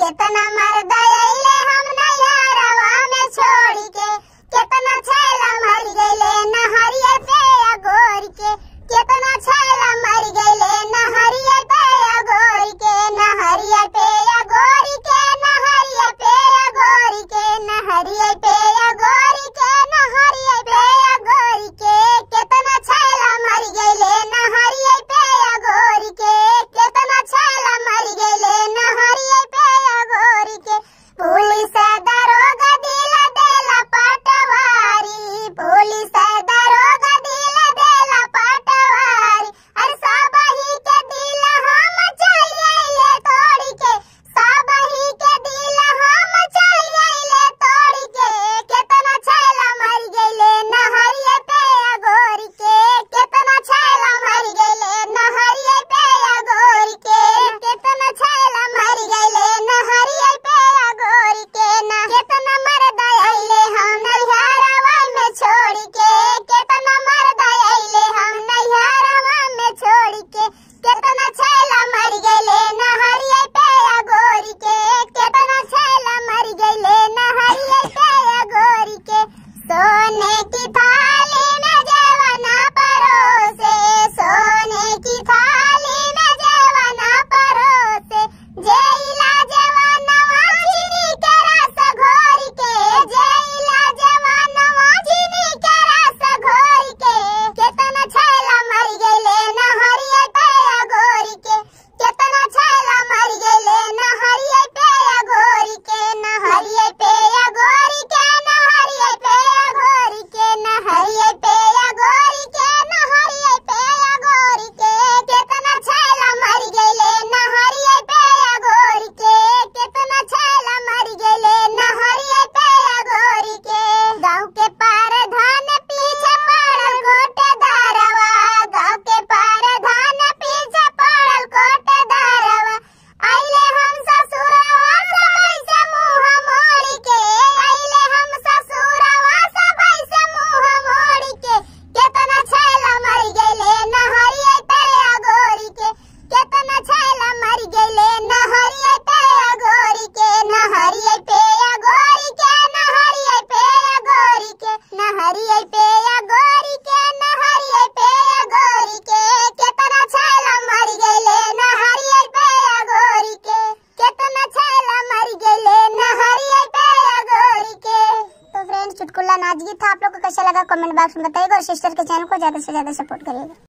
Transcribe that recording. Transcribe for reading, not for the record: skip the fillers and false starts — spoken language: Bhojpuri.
केतना मर्द आइले हम नैहरवा में छोड़ के, केतना छैला मर गइले नहरिया पे अगोर के, केतना छैला मर गइले नहरिया पे अगोर के, नहरिया पे अगोर के, नहरिया पे अगोर के, नहरिया पे अगोर के, नहरिया पे अगोर के, केतना छैला मर गइले नहरिया पे अगोर के, केतना छैला मर गइले नहरिया पे अगोर के। पुलिस दरोगा दिला देला पटवारी, पुलिस दरोगा दिला देला पटवारी, अरे सबही के दिल हम चलिए तोड़ के, सबही के दिल हम चलिए तोड़ के, केतना छैला मर गइले नहरिया पे अगोर के, केतना छैला मर गइले नहरिया पे अगोर के, केतना छैला मर गइले नहरिया पे अगोर के, ना केतना मर्द आइले हम नैहरवा में छोड़ के, केतना मर्द आइले हम नैहरवा में छोड़ के, केतना छैला मर गइले नहरिया पे अगोर के, केतना छैला मर गइले नहरिया पे अगोर के। सोने की थाली में जवाना परोसे, सोने की थाली में जवाना परोसे, जेला जवानवा चीनी के रस घोर के, जेला जवानवा चीनी के रस घोर के, केतना छैला मर गइले नहरिया पे अगोर के, केतना छैला मर गइले नहरिया पे अगोर के, नहरिया पे अगोर के, नहरिया पे अगोर के, नहरिया पे अगोर के, नहरिया पे अगोर के, केतना छैला मर गइले नहरिया पे अगोर के, केतना छैला मर गइले नहरिया पे अगोर के। गाँव के प्रधान पीछे पड़ल कोटेदारवा, गाँव के प्रधान पीछे पड़ल कोटेदारवा, आइले हम ससुरवा सबई से मुंह मोड़ के, आइले हम ससुरवा सबई से मुंह मोड़ के, केतना छैला मर गइले नहरिया पे अगोर के, केतना छैला मर गइले नहरिया पे अगोर के, नहरिया पे अगोर के, नहरिया पे अगोर के, नहरिया पे अगोर के, नहरिया पे अगोर के, केतना छैला मर गइले नहरिया पे अगोर के, केतना छैला मर गइले नहरिया पे अगोर के। तो फ्रेंड्स, चुटकुला नाच गीत था, आप लोग को कैसा लगा कमेंट बॉक्स में बताइएगा और सिस्टर के चैनल को ज्यादा से ज्यादा सपोर्ट करिएगा।